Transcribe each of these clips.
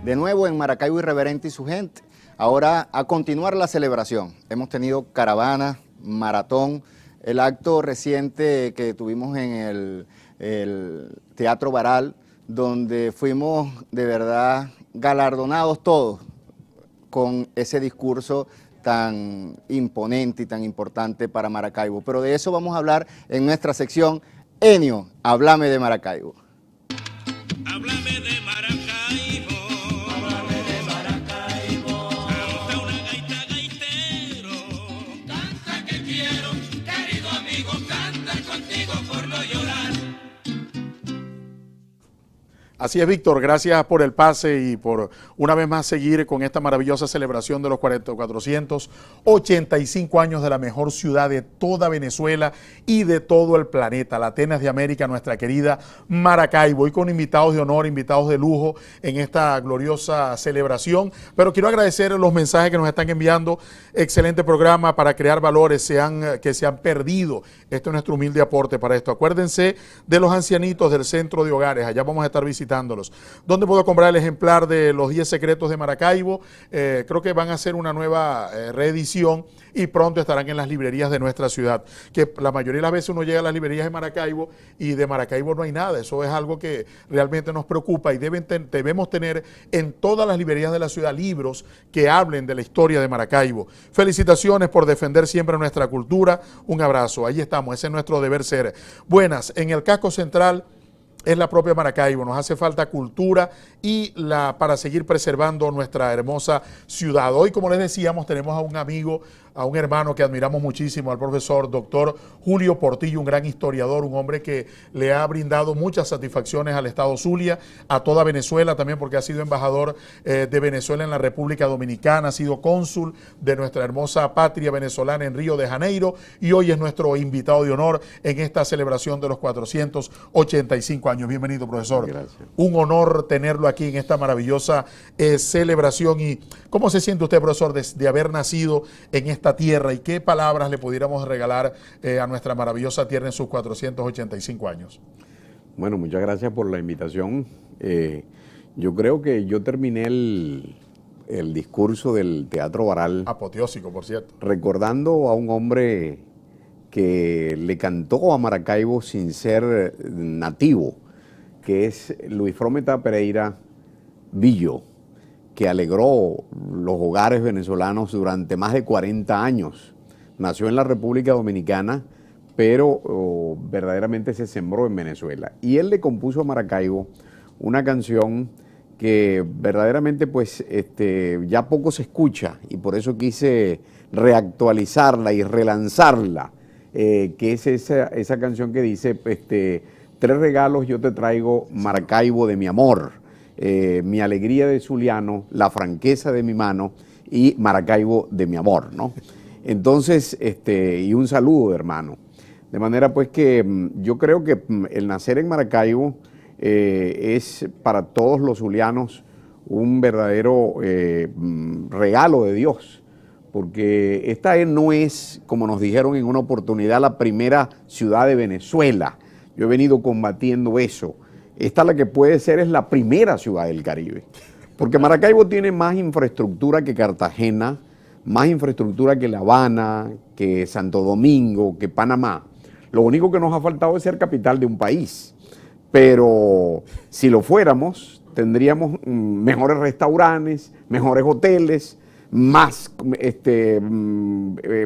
de nuevo en Maracaibo Irreverente y su gente. Ahora a continuar la celebración. Hemos tenido caravana, maratón, el acto reciente que tuvimos en el Teatro Baral, donde fuimos de verdad galardonados todos con ese discurso tan imponente y tan importante para Maracaibo. Pero de eso vamos a hablar en nuestra sección Enio, háblame de Maracaibo. Háblame de Maracaibo, háblame de Maracaibo. Canta una gaita gaitero, canta que quiero, querido amigo, canta contigo por no llorar. Así es, Víctor, gracias por el pase y por una vez más seguir con esta maravillosa celebración de los 485 años de la mejor ciudad de toda Venezuela y de todo el planeta, la Atenas de América, nuestra querida Maracaibo, y con invitados de honor, invitados de lujo en esta gloriosa celebración. Pero quiero agradecer los mensajes que nos están enviando. Excelente programa para crear valores que se han perdido. Este es nuestro humilde aporte para esto. Acuérdense de los ancianitos del centro de hogares, allá vamos a estar visitándolos. ¿Dónde puedo comprar el ejemplar de los 10 secretos de Maracaibo? Creo que van a hacer una nueva reedición y pronto estarán en las librerías de nuestra ciudad, que la mayoría de las veces uno llega a las librerías de Maracaibo y de Maracaibo no hay nada. Eso es algo que realmente nos preocupa y debemos tener en todas las librerías de la ciudad libros que hablen de la historia de Maracaibo. Felicitaciones por defender siempre nuestra cultura. Un abrazo. Ahí estamos, ese es nuestro deber ser. Buenas, en el casco central es la propia Maracaibo, nos hace falta cultura y para seguir preservando nuestra hermosa ciudad. Hoy, como les decíamos, tenemos a un amigo, a un hermano que admiramos muchísimo, al profesor doctor Julio Portillo, un gran historiador, un hombre que le ha brindado muchas satisfacciones al Estado Zulia, a toda Venezuela también, porque ha sido embajador de Venezuela en la República Dominicana, ha sido cónsul de nuestra hermosa patria venezolana en Río de Janeiro y hoy es nuestro invitado de honor en esta celebración de los 485 años. Bienvenido, profesor. Gracias. Un honor tenerlo aquí en esta maravillosa celebración. ¿Y cómo se siente usted, profesor, de haber nacido en esta tierra y qué palabras le pudiéramos regalar a nuestra maravillosa tierra en sus 485 años? Bueno, muchas gracias por la invitación. Yo creo que yo terminé el discurso del Teatro Baral. Apoteósico, por cierto. Recordando a un hombre que le cantó a Maracaibo sin ser nativo, que es Luis Frometa Pereira Villo, que alegró los hogares venezolanos durante más de 40 años. Nació en la República Dominicana, pero verdaderamente se sembró en Venezuela. Y él le compuso a Maracaibo una canción que verdaderamente pues ya poco se escucha y por eso quise reactualizarla y relanzarla, que es esa canción que dice, 3 regalos yo te traigo, Maracaibo de mi amor. Mi alegría de zuliano, la franqueza de mi mano y Maracaibo de mi amor, ¿no? Entonces, y un saludo, hermano. De manera pues que yo creo que el nacer en Maracaibo es para todos los zulianos un verdadero regalo de Dios, porque esta no es, como nos dijeron en una oportunidad, la primera ciudad de Venezuela. Yo he venido combatiendo eso. Esta la que puede ser es la primera ciudad del Caribe, porque Maracaibo tiene más infraestructura que Cartagena, más infraestructura que La Habana, que Santo Domingo, que Panamá. Lo único que nos ha faltado es ser capital de un país, pero si lo fuéramos, tendríamos mejores restaurantes, mejores hoteles, más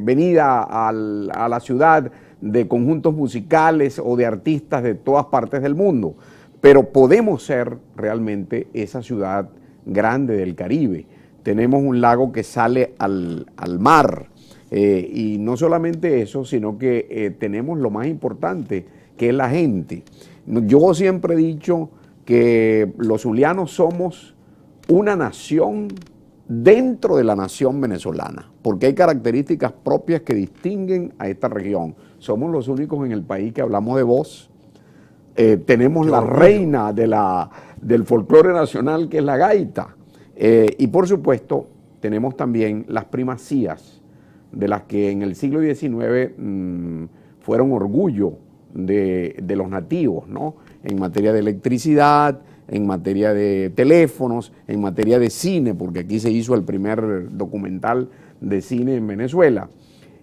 venida a la ciudad de conjuntos musicales o de artistas de todas partes del mundo. Pero podemos ser realmente esa ciudad grande del Caribe. Tenemos un lago que sale al mar y no solamente eso, sino que tenemos lo más importante, que es la gente. Yo siempre he dicho que los zulianos somos una nación dentro de la nación venezolana, porque hay características propias que distinguen a esta región. Somos los únicos en el país que hablamos de voz. Tenemos la reina del folclore nacional, que es la gaita. Y por supuesto, tenemos también las primacías, de las que en el siglo XIX fueron orgullo de los nativos, ¿no? En materia de electricidad, en materia de teléfonos, en materia de cine, porque aquí se hizo el primer documental de cine en Venezuela.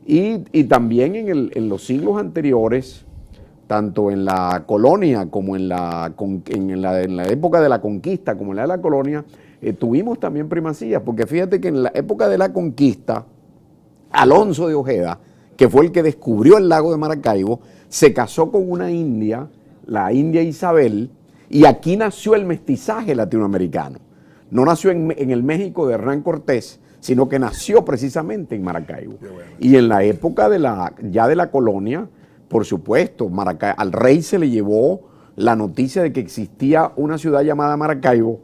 Y también en los siglos anteriores, tanto en la colonia como en la época de la conquista, como en la de la colonia, tuvimos también primacía, porque fíjate que en la época de la conquista, Alonso de Ojeda, que fue el que descubrió el lago de Maracaibo, se casó con una india, la india Isabel, y aquí nació el mestizaje latinoamericano. No nació en el México de Hernán Cortés, sino que nació precisamente en Maracaibo. Y en la época ya de la colonia, por supuesto, al rey se le llevó la noticia de que existía una ciudad llamada Maracaibo,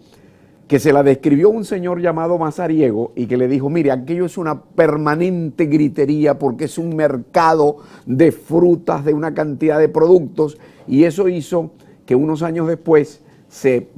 que se la describió un señor llamado Mazariego y que le dijo, mire, aquello es una permanente gritería porque es un mercado de frutas, de una cantidad de productos, y eso hizo que unos años después se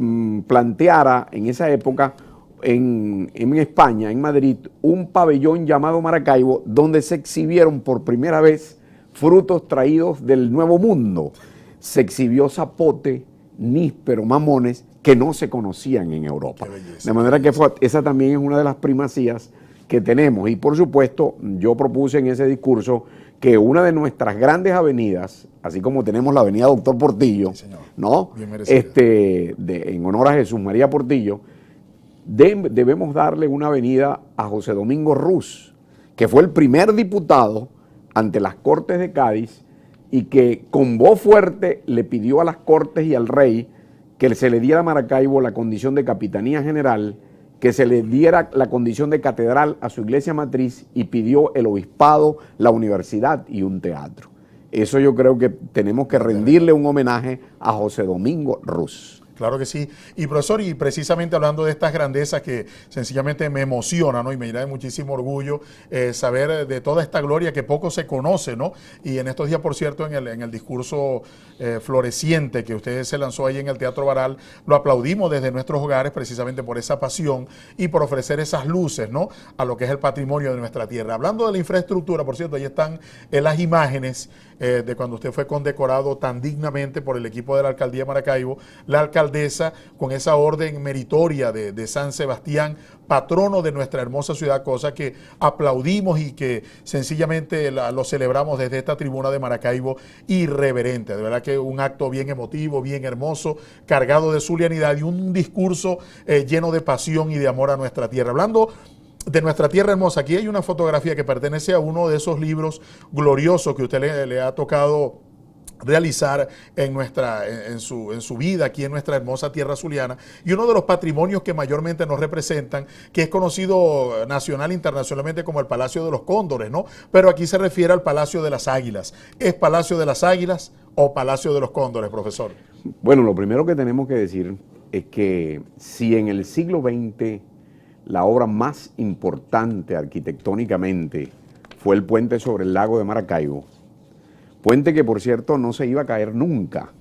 planteara en esa época en España, en Madrid, un pabellón llamado Maracaibo, donde se exhibieron por primera vez frutos traídos del Nuevo Mundo. Se exhibió zapote, níspero, mamones, que no se conocían en Europa. De manera que esa también es una de las primacías que tenemos. Y por supuesto, yo propuse en ese discurso que una de nuestras grandes avenidas, así como tenemos la avenida Doctor Portillo, sí, ¿no? En honor a Jesús María Portillo, debemos darle una avenida a José Domingo Ruz, que fue el primer diputado ante las Cortes de Cádiz y que con voz fuerte le pidió a las Cortes y al rey que se le diera a Maracaibo la condición de capitanía general, que se le diera la condición de catedral a su iglesia matriz y pidió el obispado, la universidad y un teatro. Eso yo creo que tenemos que rendirle un homenaje a José Domingo Ruz. Claro que sí. Y profesor, y precisamente hablando de estas grandezas que sencillamente me emociona, ¿no? Y me llena de muchísimo orgullo saber de toda esta gloria que poco se conoce, ¿no? Y en estos días, por cierto, en el discurso floreciente que usted se lanzó ahí en el Teatro Baral, lo aplaudimos desde nuestros hogares precisamente por esa pasión y por ofrecer esas luces, ¿no? A lo que es el patrimonio de nuestra tierra. Hablando de la infraestructura, por cierto, ahí están las imágenes de cuando usted fue condecorado tan dignamente por el equipo de la Alcaldía de Maracaibo, la alcaldesa con esa orden meritoria de San Sebastián, patrono de nuestra hermosa ciudad, cosa que aplaudimos y que sencillamente lo celebramos desde esta tribuna de Maracaibo irreverente. De verdad que un acto bien emotivo, bien hermoso, cargado de zulianidad y un discurso lleno de pasión y de amor a nuestra tierra. Hablando de nuestra tierra hermosa, aquí hay una fotografía que pertenece a uno de esos libros gloriosos que usted le ha tocado realizar en su vida aquí en nuestra hermosa tierra zuliana, y uno de los patrimonios que mayormente nos representan, que es conocido nacional e internacionalmente como el Palacio de los Cóndores, ¿no? Pero aquí se refiere al Palacio de las Águilas. ¿Es Palacio de las Águilas o Palacio de los Cóndores, profesor? Bueno, lo primero que tenemos que decir es que si en el siglo XX la obra más importante arquitectónicamente fue el puente sobre el lago de Maracaibo, puente que por cierto no se iba a caer nunca.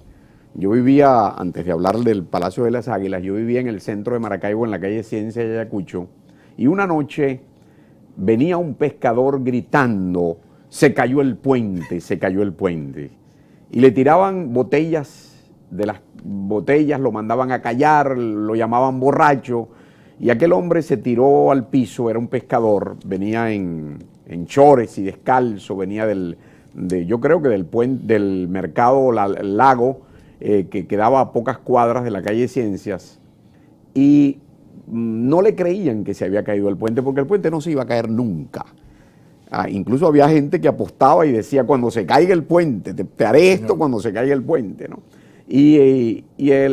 Yo vivía, antes de hablar del Palacio de las Águilas, yo vivía en el centro de Maracaibo, en la calle Ciencia de Ayacucho, y una noche venía un pescador gritando, se cayó el puente, se cayó el puente. Y le tiraban botellas, de las botellas lo mandaban a callar, lo llamaban borracho, y aquel hombre se tiró al piso, era un pescador, venía en chores y descalzo, venía yo creo que del mercado Lago, que quedaba a pocas cuadras de la calle Ciencias, y no le creían que se había caído el puente, porque el puente no se iba a caer nunca. Incluso había gente que apostaba y decía, cuando se caiga el puente, te haré esto cuando se caiga el puente, ¿no? Y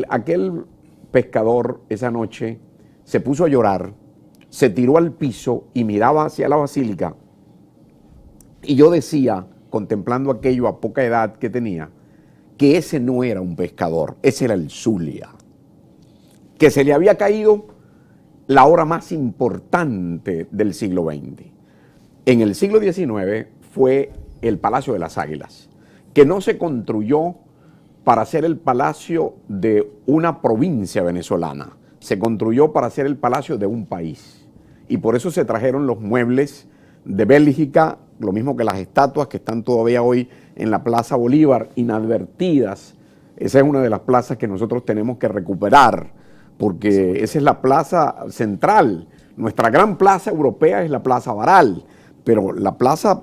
aquel pescador esa noche se puso a llorar, se tiró al piso y miraba hacia la basílica, y yo decía, contemplando aquello a poca edad que tenía, que ese no era un pescador, ese era el Zulia, que se le había caído la obra más importante del siglo XX. En el siglo XIX fue el Palacio de las Águilas, que no se construyó para ser el palacio de una provincia venezolana, se construyó para ser el palacio de un país. Y por eso se trajeron los muebles de Bélgica, lo mismo que las estatuas que están todavía hoy en la Plaza Bolívar, inadvertidas esa es una de las plazas que nosotros tenemos que recuperar, porque esa es la plaza central. Nuestra gran plaza europea es la Plaza Baral, pero la plaza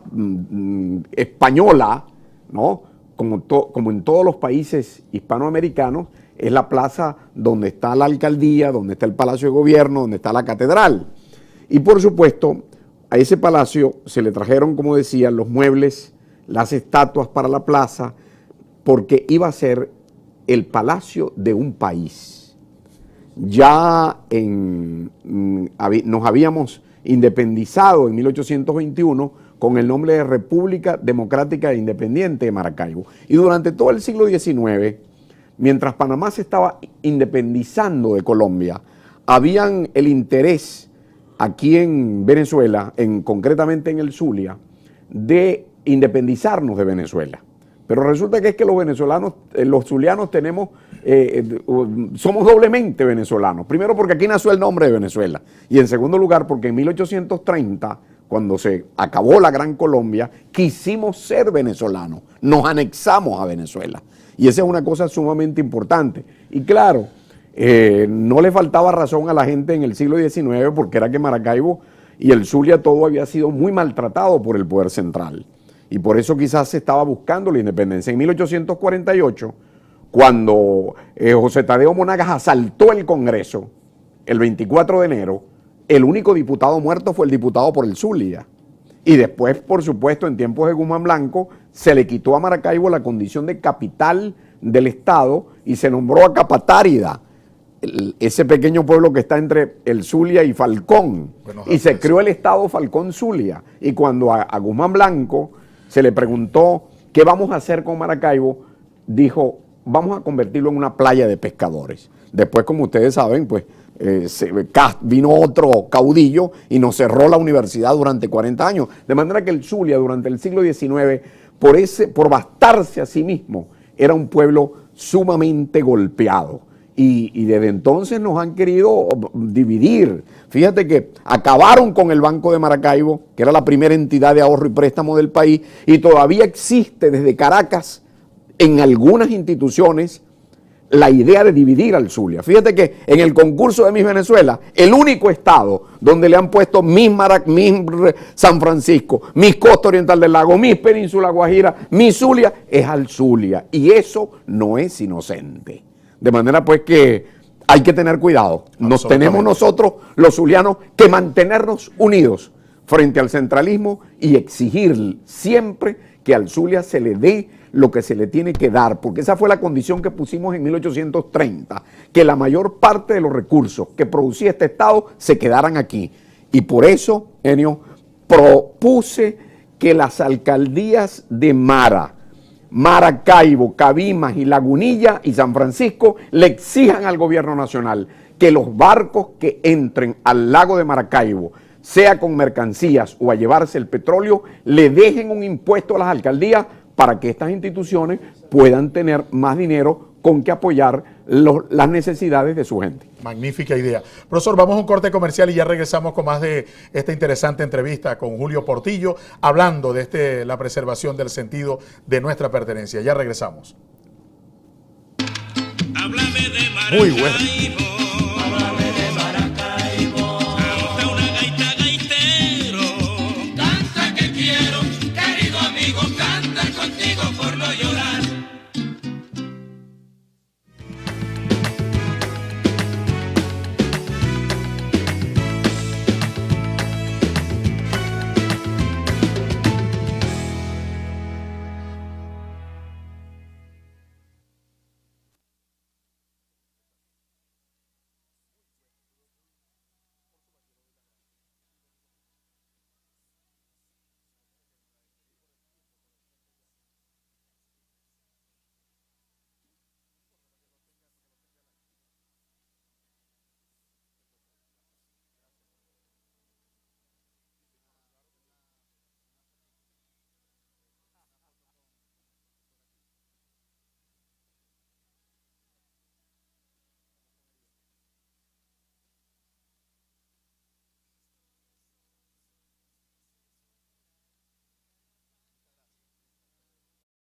española, ¿no? Como en todos los países hispanoamericanos, es la plaza donde está la alcaldía, donde está el Palacio de Gobierno, donde está la catedral. Y por supuesto, a ese palacio se le trajeron, como decía, los muebles, las estatuas para la plaza, porque iba a ser el palacio de un país. Ya nos habíamos independizado en 1821 con el nombre de República Democrática e Independiente de Maracaibo. Y durante todo el siglo XIX, mientras Panamá se estaba independizando de Colombia, habían el interés aquí en Venezuela, concretamente en el Zulia, de independizarnos de Venezuela. Pero resulta que es que los venezolanos, los zulianos somos doblemente venezolanos. Primero porque aquí nació el nombre de Venezuela. Y en segundo lugar porque en 1830, cuando se acabó la Gran Colombia, quisimos ser venezolanos. Nos anexamos a Venezuela. Y esa es una cosa sumamente importante. Y claro, no le faltaba razón a la gente en el siglo XIX, porque era que Maracaibo y el Zulia todo había sido muy maltratado por el poder central. Y por eso quizás se estaba buscando la independencia. En 1848, cuando José Tadeo Monagas asaltó el Congreso, el 24 de enero, el único diputado muerto fue el diputado por el Zulia. Y después, por supuesto, en tiempos de Guzmán Blanco, se le quitó a Maracaibo la condición de capital del Estado y se nombró a Capatárida, ese pequeño pueblo que está entre el Zulia y Falcón. Y se creó el Estado Falcón-Zulia. Y cuando a Guzmán Blanco se le preguntó qué vamos a hacer con Maracaibo, dijo, vamos a convertirlo en una playa de pescadores. Después, como ustedes saben, pues vino otro caudillo y nos cerró la universidad durante 40 años. De manera que el Zulia durante el siglo XIX, por bastarse a sí mismo, era un pueblo sumamente golpeado. Y desde entonces nos han querido dividir. Fíjate que acabaron con el Banco de Maracaibo, que era la primera entidad de ahorro y préstamo del país, y todavía existe desde Caracas, en algunas instituciones, la idea de dividir al Zulia. Fíjate que en el concurso de Miss Venezuela, el único estado donde le han puesto Miss San Francisco, Miss Costa Oriental del Lago, Miss Península Guajira, Miss Zulia, es al Zulia. Y eso no es inocente. De manera pues que hay que tener cuidado. Nos tenemos nosotros, los zulianos, que mantenernos unidos frente al centralismo y exigir siempre que al Zulia se le dé lo que se le tiene que dar, porque esa fue la condición que pusimos en 1830, que la mayor parte de los recursos que producía este Estado se quedaran aquí. Y por eso, Enio, propuse que las alcaldías de Maracaibo, Cabimas y Lagunilla y San Francisco le exijan al gobierno nacional que los barcos que entren al lago de Maracaibo, sea con mercancías o a llevarse el petróleo, le dejen un impuesto a las alcaldías para que estas instituciones puedan tener más dinero con que apoyar las necesidades de su gente. Magnífica idea. Profesor, vamos a un corte comercial y ya regresamos con más de esta interesante entrevista con Julio Portillo, hablando de la preservación del sentido de nuestra pertenencia. Ya regresamos. Háblame de Maracaibo. Muy bueno.